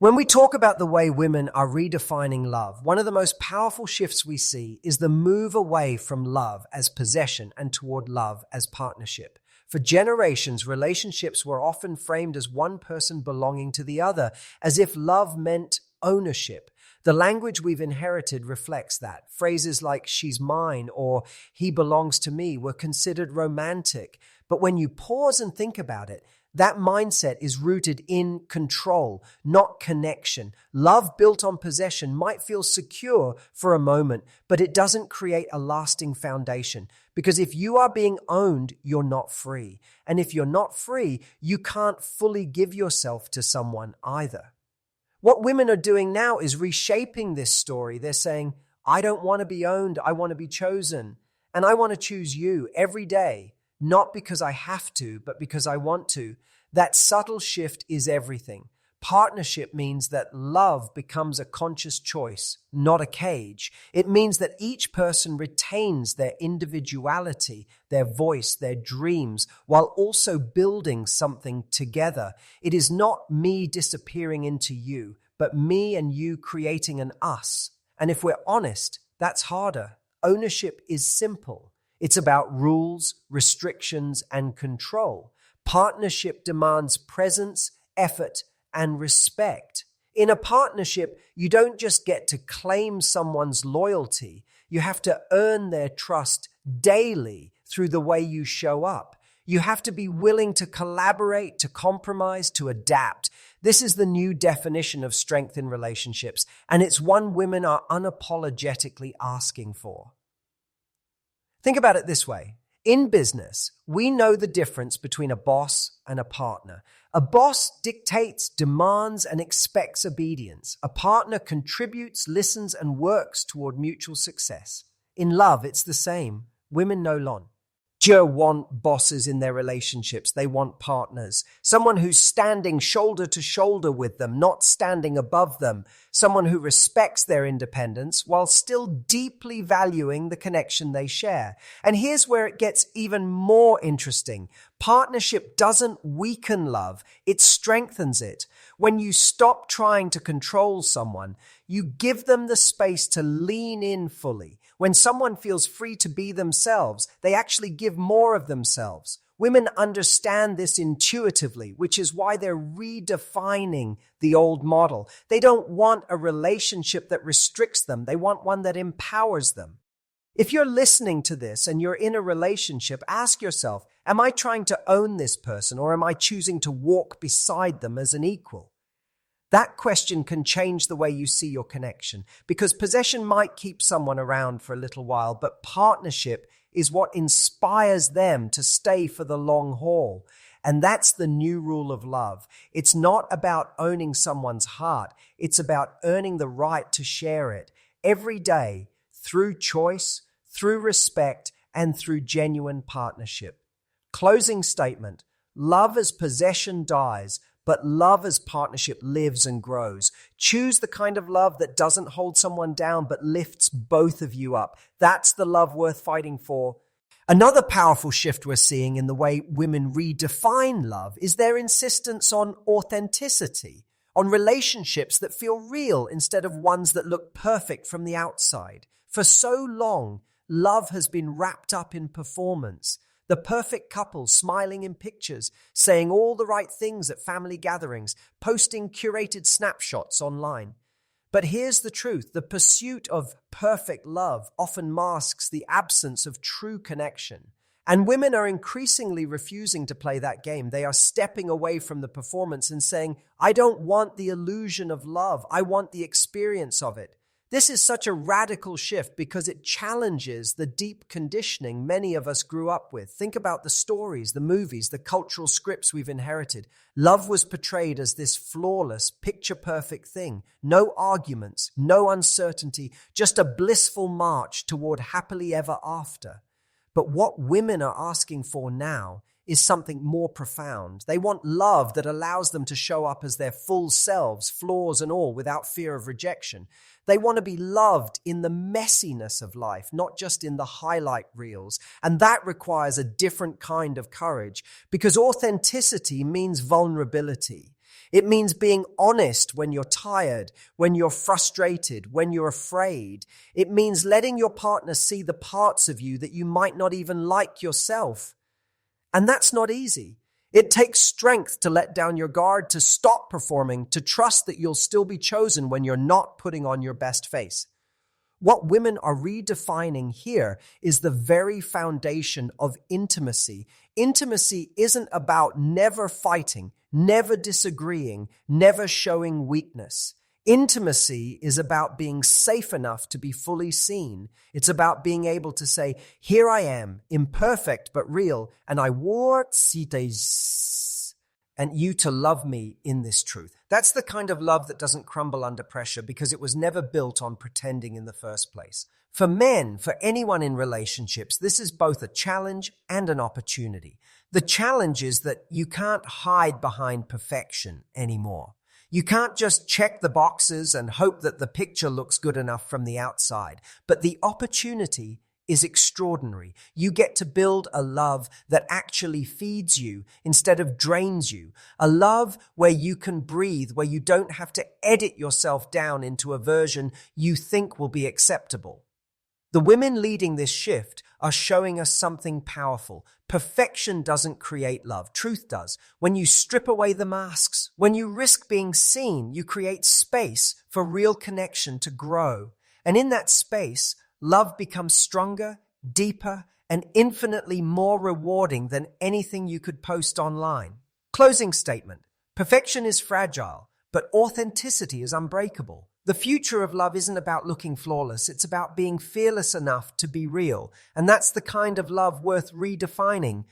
When we talk about the way women are redefining love, one of the most powerful shifts we see is the move away from love as possession and toward love as partnership. For generations, relationships were often framed as one person belonging to the other, as if love meant ownership. The language we've inherited reflects that. Phrases like "she's mine" or "he belongs to me" were considered romantic. But when you pause and think about it, that mindset is rooted in control, not connection. Love built on possession might feel secure for a moment, but it doesn't create a lasting foundation. Because if you are being owned, you're not free. And if you're not free, you can't fully give yourself to someone either. What women are doing now is reshaping this story. They're saying, I don't want to be owned, I want to be chosen. And I want to choose you every day. Not because I have to, but because I want to. That subtle shift is everything. Partnership means that love becomes a conscious choice, not a cage. It means that each person retains their individuality, their voice, their dreams, while also building something together. It is not me disappearing into you, but me and you creating an us. And if we're honest, that's harder. Ownership is simple. It's about rules, restrictions, and control. Partnership demands presence, effort, and respect. In a partnership, you don't just get to claim someone's loyalty. You have to earn their trust daily through the way you show up. You have to be willing to collaborate, to compromise, to adapt. This is the new definition of strength in relationships, and it's one women are unapologetically asking for. Think about it this way. In business, we know the difference between a boss and a partner. A boss dictates, demands, and expects obedience. A partner contributes, listens, and works toward mutual success. In love, it's the same. Women know long. Want bosses in their relationships. They want partners. Someone who's standing shoulder to shoulder with them, not standing above them. Someone who respects their independence while still deeply valuing the connection they share. And here's where it gets even more interesting. Partnership doesn't weaken love. It strengthens it. When you stop trying to control someone, you give them the space to lean in fully. When someone feels free to be themselves, they actually give more of themselves. Women understand this intuitively, which is why they're redefining the old model. They don't want a relationship that restricts them. They want one that empowers them. If you're listening to this and you're in a relationship, ask yourself, am I trying to own this person or am I choosing to walk beside them as an equal? That question can change the way you see your connection, because possession might keep someone around for a little while, but partnership is what inspires them to stay for the long haul. And that's the new rule of love. It's not about owning someone's heart. It's about earning the right to share it every day through choice, through respect, and through genuine partnership. Closing statement: love as possession dies, but love as partnership lives and grows. Choose the kind of love that doesn't hold someone down, but lifts both of you up. That's the love worth fighting for. Another powerful shift we're seeing in the way women redefine love is their insistence on authenticity, on relationships that feel real instead of ones that look perfect from the outside. For so long, love has been wrapped up in performance. The perfect couple smiling in pictures, saying all the right things at family gatherings, posting curated snapshots online. But here's the truth. The pursuit of perfect love often masks the absence of true connection. And women are increasingly refusing to play that game. They are stepping away from the performance and saying, I don't want the illusion of love. I want the experience of it. This is such a radical shift because it challenges the deep conditioning many of us grew up with. Think about the stories, the movies, the cultural scripts we've inherited. Love was portrayed as this flawless, picture-perfect thing. No arguments, no uncertainty, just a blissful march toward happily ever after. But what women are asking for now is something more profound. They want love that allows them to show up as their full selves, flaws and all, without fear of rejection. They want to be loved in the messiness of life, not just in the highlight reels. And that requires a different kind of courage, because authenticity means vulnerability. It means being honest when you're tired, when you're frustrated, when you're afraid. It means letting your partner see the parts of you that you might not even like yourself. And that's not easy. It takes strength to let down your guard, to stop performing, to trust that you'll still be chosen when you're not putting on your best face. What women are redefining here is the very foundation of intimacy. Intimacy isn't about never fighting, never disagreeing, never showing weakness. Intimacy is about being safe enough to be fully seen. It's about being able to say, here I am, imperfect but real, and I want and you to love me in this truth. That's the kind of love that doesn't crumble under pressure because it was never built on pretending in the first place. For men, for anyone in relationships, this is both a challenge and an opportunity. The challenge is that you can't hide behind perfection anymore. You can't just check the boxes and hope that the picture looks good enough from the outside. But the opportunity is extraordinary. You get to build a love that actually feeds you instead of drains you. A love where you can breathe, where you don't have to edit yourself down into a version you think will be acceptable. The women leading this shift are showing us something powerful. Perfection doesn't create love. Truth does. When you strip away the masks, when you risk being seen, you create space for real connection to grow. And in that space, love becomes stronger, deeper, and infinitely more rewarding than anything you could post online. Closing statement. Perfection is fragile, but authenticity is unbreakable. The future of love isn't about looking flawless. It's about being fearless enough to be real. And that's the kind of love worth redefining.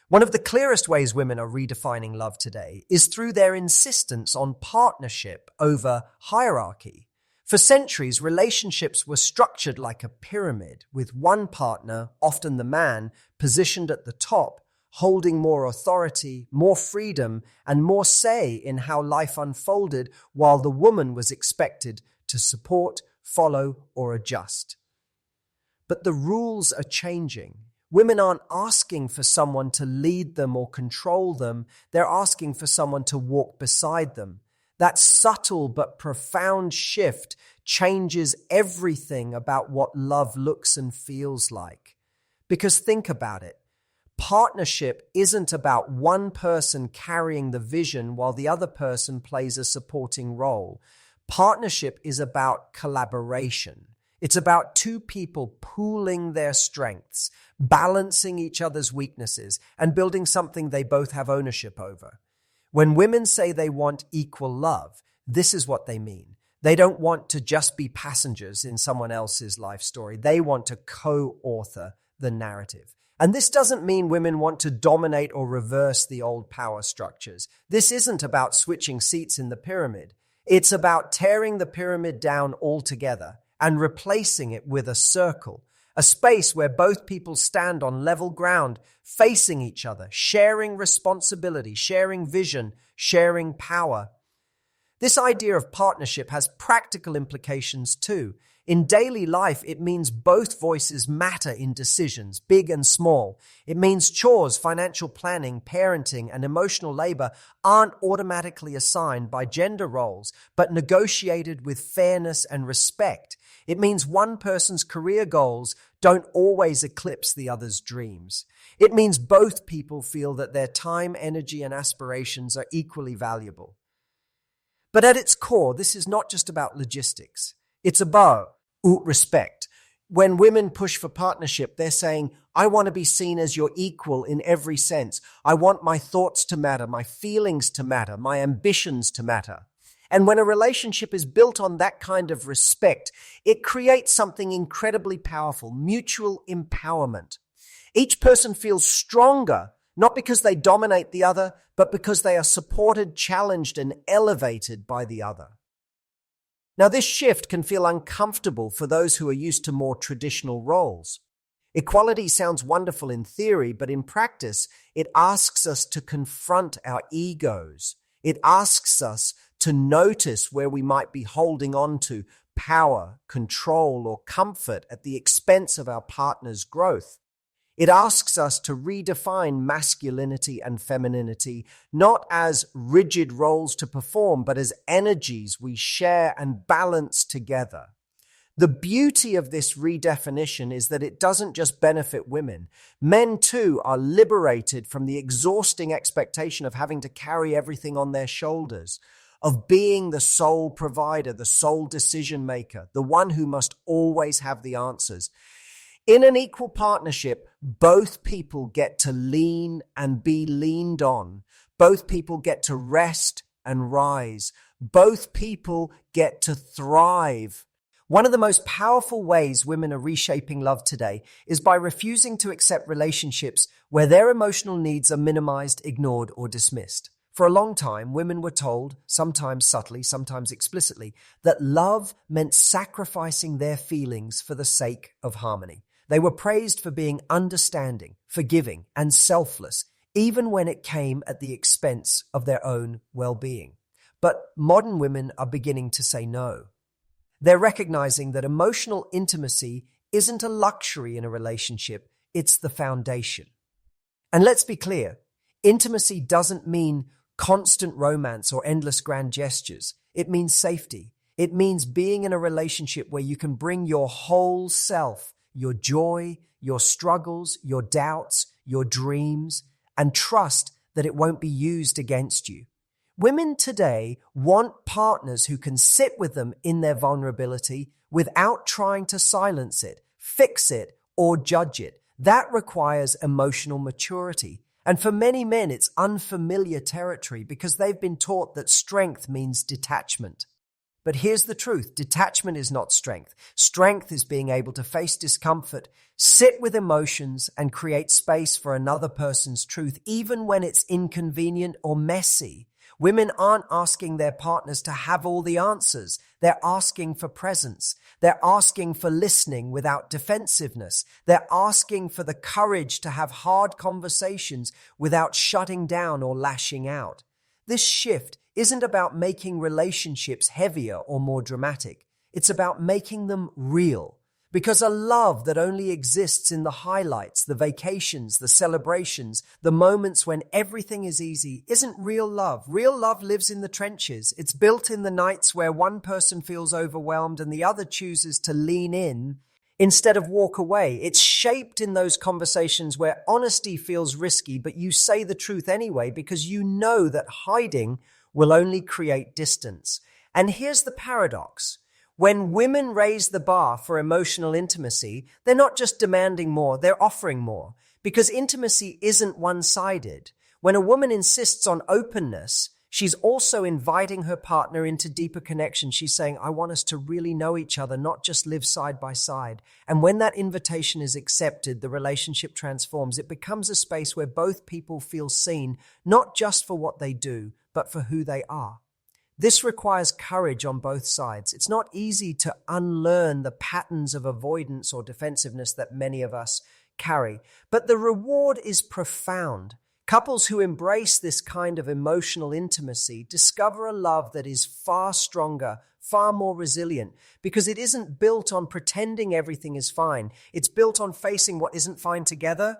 One of the clearest ways women are redefining love today is through their insistence on partnership over hierarchy. For centuries, relationships were structured like a pyramid, with one partner, often the man, positioned at the top, holding more authority, more freedom, and more say in how life unfolded, while the woman was expected to support, follow, or adjust. But the rules are changing. Women aren't asking for someone to lead them or control them. They're asking for someone to walk beside them. That subtle but profound shift changes everything about what love looks and feels like. Because think about it. Partnership isn't about one person carrying the vision while the other person plays a supporting role. Partnership is about collaboration. It's about two people pooling their strengths, balancing each other's weaknesses, and building something they both have ownership over. When women say they want equal love, this is what they mean. They don't want to just be passengers in someone else's life story. They want to co-author the narrative. And this doesn't mean women want to dominate or reverse the old power structures. This isn't about switching seats in the pyramid. It's about tearing the pyramid down altogether and replacing it with a circle, a space where both people stand on level ground, facing each other, sharing responsibility, sharing vision, sharing power. This idea of partnership has practical implications too. In daily life, it means both voices matter in decisions, big and small. It means chores, financial planning, parenting, and emotional labor aren't automatically assigned by gender roles, but negotiated with fairness and respect. It means one person's career goals don't always eclipse the other's dreams. It means both people feel that their time, energy, and aspirations are equally valuable. But at its core, this is not just about logistics. It's about respect. When women push for partnership, they're saying, I want to be seen as your equal in every sense. I want my thoughts to matter, my feelings to matter, my ambitions to matter. And when a relationship is built on that kind of respect, it creates something incredibly powerful, mutual empowerment. Each person feels stronger, not because they dominate the other, but because they are supported, challenged, and elevated by the other. Now, this shift can feel uncomfortable for those who are used to more traditional roles. Equality sounds wonderful in theory, but in practice, it asks us to confront our egos. It asks us to notice where we might be holding on to power, control, or comfort at the expense of our partner's growth. It asks us to redefine masculinity and femininity, not as rigid roles to perform, but as energies we share and balance together. The beauty of this redefinition is that it doesn't just benefit women. Men too are liberated from the exhausting expectation of having to carry everything on their shoulders, of being the sole provider, the sole decision maker, the one who must always have the answers. In an equal partnership, both people get to lean and be leaned on. Both people get to rest and rise. Both people get to thrive. One of the most powerful ways women are reshaping love today is by refusing to accept relationships where their emotional needs are minimized, ignored, or dismissed. For a long time, women were told, sometimes subtly, sometimes explicitly, that love meant sacrificing their feelings for the sake of harmony. They were praised for being understanding, forgiving, and selfless, even when it came at the expense of their own well-being. But modern women are beginning to say no. They're recognizing that emotional intimacy isn't a luxury in a relationship, it's the foundation. And let's be clear, intimacy doesn't mean constant romance or endless grand gestures. It means safety. It means being in a relationship where you can bring your whole self, your joy, your struggles, your doubts, your dreams, and trust that it won't be used against you. Women today want partners who can sit with them in their vulnerability without trying to silence it, fix it, or judge it. That requires emotional maturity. And for many men, it's unfamiliar territory because they've been taught that strength means detachment. But here's the truth. Detachment is not strength. Strength is being able to face discomfort, sit with emotions, and create space for another person's truth, even when it's inconvenient or messy. Women aren't asking their partners to have all the answers. They're asking for presence. They're asking for listening without defensiveness. They're asking for the courage to have hard conversations without shutting down or lashing out. This shift isn't about making relationships heavier or more dramatic. It's about making them real. Because a love that only exists in the highlights, the vacations, the celebrations, the moments when everything is easy, isn't real love. Real love lives in the trenches. It's built in the nights where one person feels overwhelmed and the other chooses to lean in instead of walk away. It's shaped in those conversations where honesty feels risky, but you say the truth anyway because you know that hiding will only create distance. And here's the paradox. When women raise the bar for emotional intimacy, they're not just demanding more, they're offering more. Because intimacy isn't one-sided. When a woman insists on openness, she's also inviting her partner into deeper connection. She's saying, I want us to really know each other, not just live side by side. And when that invitation is accepted, the relationship transforms. It becomes a space where both people feel seen, not just for what they do, but for who they are. This requires courage on both sides. It's not easy to unlearn the patterns of avoidance or defensiveness that many of us carry, but the reward is profound. Couples who embrace this kind of emotional intimacy discover a love that is far stronger, far more resilient, because it isn't built on pretending everything is fine. It's built on facing what isn't fine together.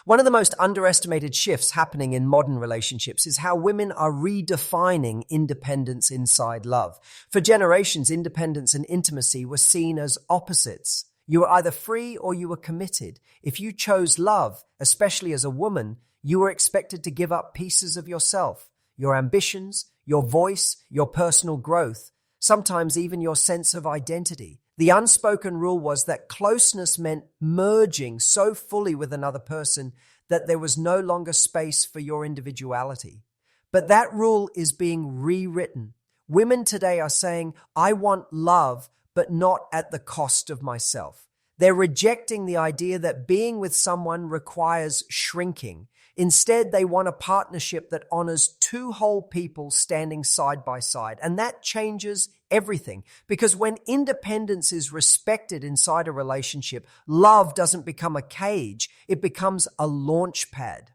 One of the most underestimated shifts happening in modern relationships is how women are redefining independence inside love. For generations, independence and intimacy were seen as opposites. You were either free or you were committed. If you chose love, especially as a woman, you were expected to give up pieces of yourself, your ambitions, your voice, your personal growth, sometimes even your sense of identity. The unspoken rule was that closeness meant merging so fully with another person that there was no longer space for your individuality. But that rule is being rewritten. Women today are saying, I want love, but not at the cost of myself. They're rejecting the idea that being with someone requires shrinking. Instead, they want a partnership that honors two whole people standing side by side. And that changes everything. Because when independence is respected inside a relationship, love doesn't become a cage. It becomes a launch pad.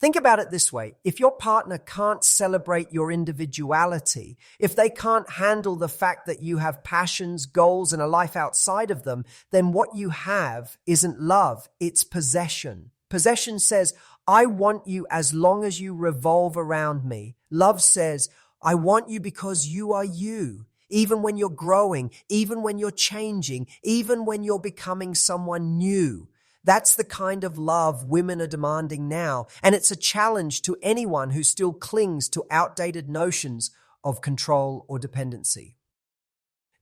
Think about it this way. If your partner can't celebrate your individuality, if they can't handle the fact that you have passions, goals, and a life outside of them, then what you have isn't love, it's possession. Possession says, I want you as long as you revolve around me. Love says, I want you because you are you. Even when you're growing, even when you're changing, even when you're becoming someone new. That's the kind of love women are demanding now, and it's a challenge to anyone who still clings to outdated notions of control or dependency.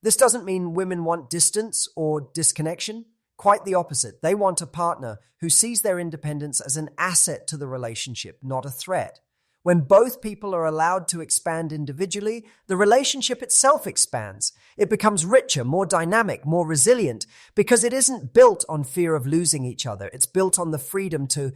This doesn't mean women want distance or disconnection. Quite the opposite. They want a partner who sees their independence as an asset to the relationship, not a threat. When both people are allowed to expand individually, the relationship itself expands. It becomes richer, more dynamic, more resilient, because it isn't built on fear of losing each other. It's built on the freedom to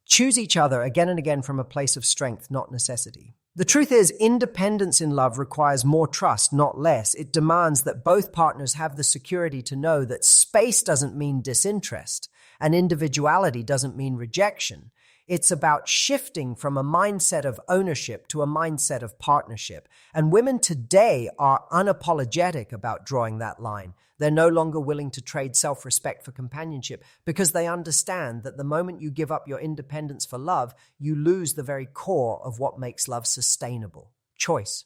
choose each other again and again from a place of strength, not necessity. The truth is, independence in love requires more trust, not less. It demands that both partners have the security to know that space doesn't mean disinterest, and individuality doesn't mean rejection. It's about shifting from a mindset of ownership to a mindset of partnership. And women today are unapologetic about drawing that line. They're no longer willing to trade self-respect for companionship because they understand that the moment you give up your independence for love, you lose the very core of what makes love sustainable: choice.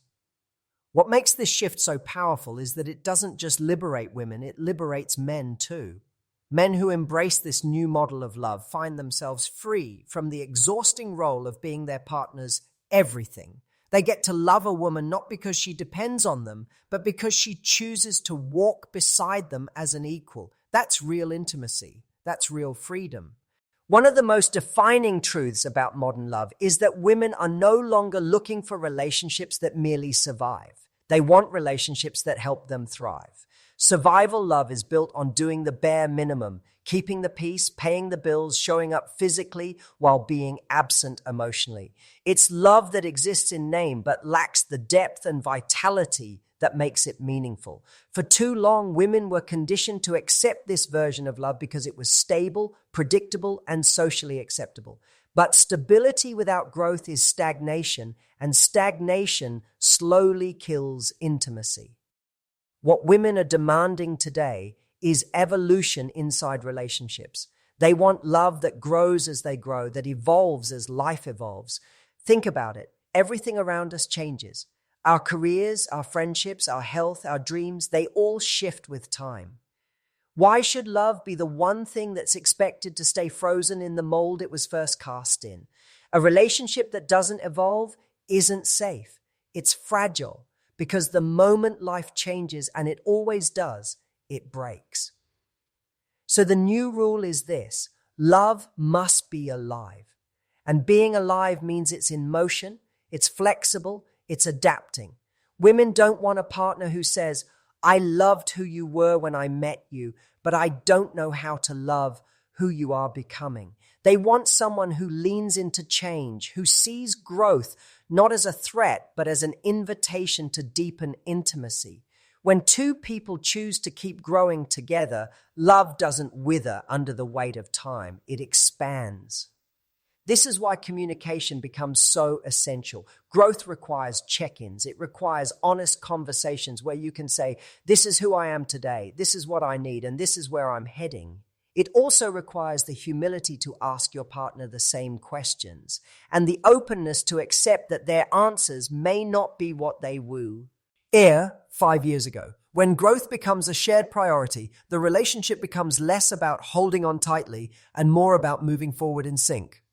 What makes this shift so powerful is that it doesn't just liberate women, it liberates men too. Men who embrace this new model of love find themselves free from the exhausting role of being their partner's everything. They get to love a woman not because she depends on them, but because she chooses to walk beside them as an equal. That's real intimacy. That's real freedom. One of the most defining truths about modern love is that women are no longer looking for relationships that merely survive. They want relationships that help them thrive. Survival love is built on doing the bare minimum, keeping the peace, paying the bills, showing up physically while being absent emotionally. It's love that exists in name but lacks the depth and vitality that makes it meaningful. For too long, women were conditioned to accept this version of love because it was stable, predictable, and socially acceptable. But stability without growth is stagnation, and stagnation slowly kills intimacy. What women are demanding today is evolution inside relationships. They want love that grows as they grow, that evolves as life evolves. Think about it. Everything around us changes. Our careers, our friendships, our health, our dreams, they all shift with time. Why should love be the one thing that's expected to stay frozen in the mold it was first cast in? A relationship that doesn't evolve isn't safe. It's fragile. Because the moment life changes, and it always does, it breaks. So the new rule is this: love must be alive. And being alive means it's in motion, it's flexible, it's adapting. Women don't want a partner who says, I loved who you were when I met you, but I don't know how to love who you are becoming. They want someone who leans into change, who sees growth not as a threat, but as an invitation to deepen intimacy. When two people choose to keep growing together, love doesn't wither under the weight of time. It expands. This is why communication becomes so essential. Growth requires check-ins. It requires honest conversations where you can say, this is who I am today, this is what I need, and this is where I'm heading. It also requires the humility to ask your partner the same questions and the openness to accept that their answers may not be what they woo. 5 years ago. When growth becomes a shared priority, the relationship becomes less about holding on tightly and more about moving forward in sync.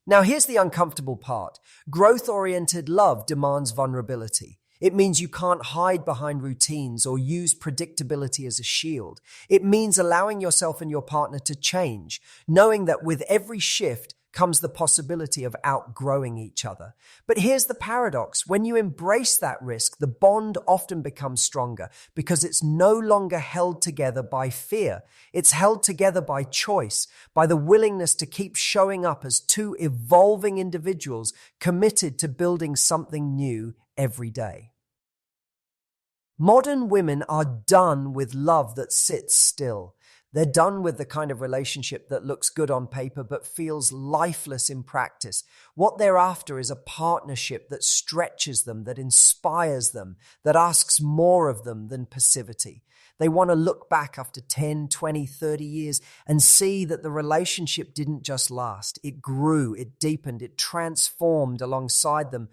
Now, here's the uncomfortable part. Growth-oriented love demands vulnerability. It means you can't hide behind routines or use predictability as a shield. It means allowing yourself and your partner to change, knowing that with every shift comes the possibility of outgrowing each other. But here's the paradox. When you embrace that risk, the bond often becomes stronger because it's no longer held together by fear. It's held together by choice, by the willingness to keep showing up as two evolving individuals committed to building something new every day. Modern women are done with love that sits still. They're done with the kind of relationship that looks good on paper but feels lifeless in practice. What they're after is a partnership that stretches them, that inspires them, that asks more of them than passivity. They want to look back after 10, 20, 30 years and see that the relationship didn't just last. It grew, it deepened, it transformed alongside them